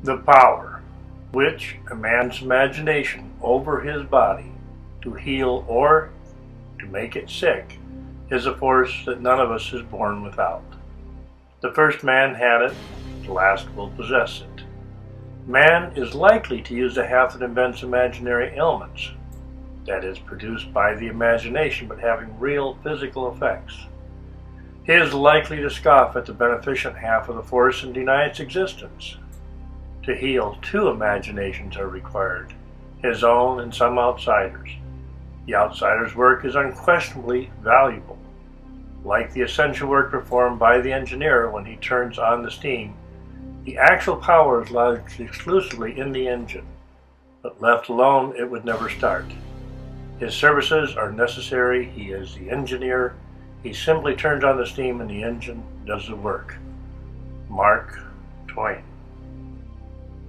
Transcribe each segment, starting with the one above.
The power, which a man's imagination over his body to heal or to make it sick, is a force that none of us is born without. The first man had it, the last will possess it. Man is likely to use the half that invents imaginary ailments, that is, produced by the imagination but having real physical effects. He is likely to scoff at the beneficent half of the force and deny its existence. To heal, two imaginations are required, his own and some outsiders. The outsider's work is unquestionably valuable. Like the essential work performed by the engineer when he turns on the steam, the actual power is lodged exclusively in the engine, but left alone it would never start. His services are necessary, he is the engineer, he simply turns on the steam and the engine does the work. Mark Twain.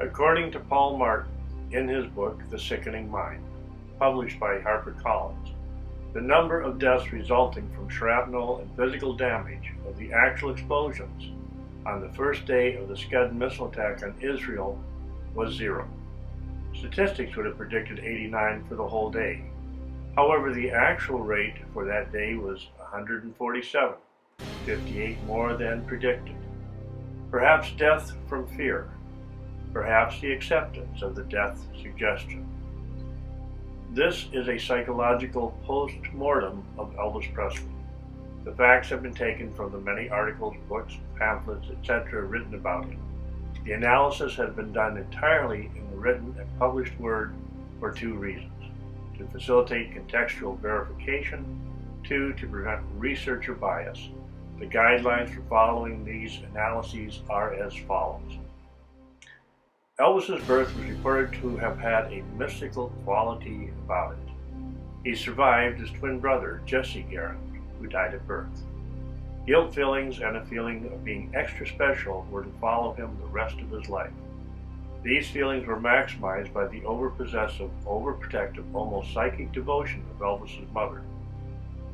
According to Paul Martin, in his book The Sickening Mind, published by HarperCollins, the number of deaths resulting from shrapnel and physical damage of the actual explosions on the first day of the Scud missile attack on Israel was 0. Statistics would have predicted 89 for the whole day. However, the actual rate for that day was 147, 58 more than predicted. Perhaps death from fear, perhaps the acceptance of the death suggestion. This is a psychological post-mortem of Elvis Presley. The facts have been taken from the many articles, books, pamphlets, etc. written about him. The analysis has been done entirely in the written and published word for two reasons: to facilitate contextual verification, 2, to prevent researcher bias. The guidelines for following these analyses are as follows. Elvis's birth was reported to have had a mystical quality about it. He survived his twin brother, Jesse Garrett, who died at birth. Guilt feelings and a feeling of being extra special were to follow him the rest of his life. These feelings were maximized by the overpossessive, overprotective, almost psychic devotion of Elvis's mother.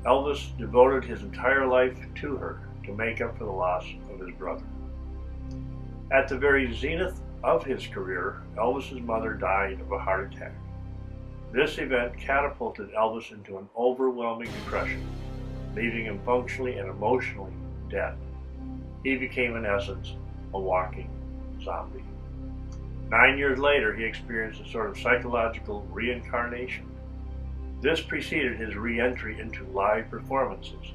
Elvis devoted his entire life to her to make up for the loss of his brother. At the very zenith of his career, Elvis's mother died of a heart attack. This event catapulted Elvis into an overwhelming depression, leaving him functionally and emotionally dead. He became, in essence, a walking zombie. 9 years later, he experienced a sort of psychological reincarnation. This preceded his re-entry into live performances.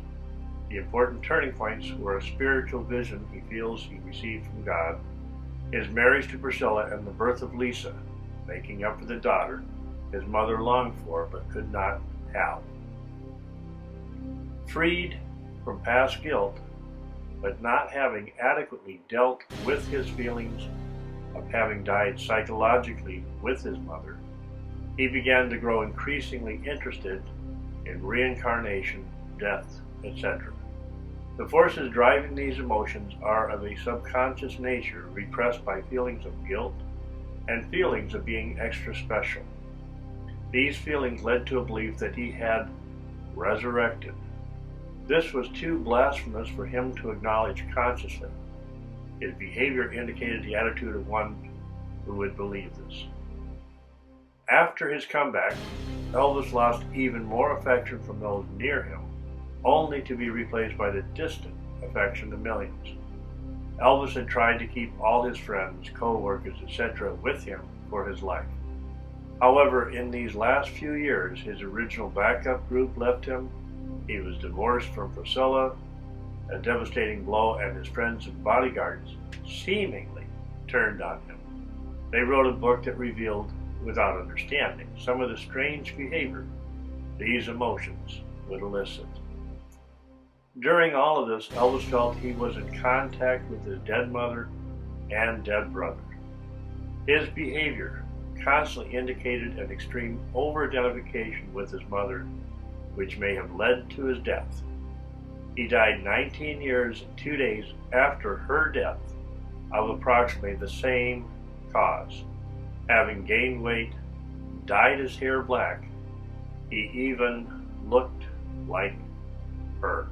The important turning points were a spiritual vision he feels he received from God, his marriage to Priscilla, and the birth of Lisa, making up for the daughter his mother longed for but could not have. Freed from past guilt, but not having adequately dealt with his feelings of having died psychologically with his mother, he began to grow increasingly interested in reincarnation, death, etc. The forces driving these emotions are of a subconscious nature, repressed by feelings of guilt and feelings of being extra special. These feelings led to a belief that he had resurrected. This was too blasphemous for him to acknowledge consciously. His behavior indicated the attitude of one who would believe this. After his comeback, Elvis lost even more affection from those near him, only to be replaced by the distant affection of millions. Elvis had tried to keep all his friends, co-workers, etc. with him for his life. However, in these last few years, his original backup group left him. He was divorced from Priscilla, a devastating blow, and his friends and bodyguards seemingly turned on him. They wrote a book that revealed, without understanding, some of the strange behavior these emotions would elicit. During all of this, Elvis felt he was in contact with his dead mother and dead brother. His behavior constantly indicated an extreme over-identification with his mother, which may have led to his death. He died 19 years and 2 days after her death of approximately the same cause. Having gained weight, dyed his hair black, he even looked like her.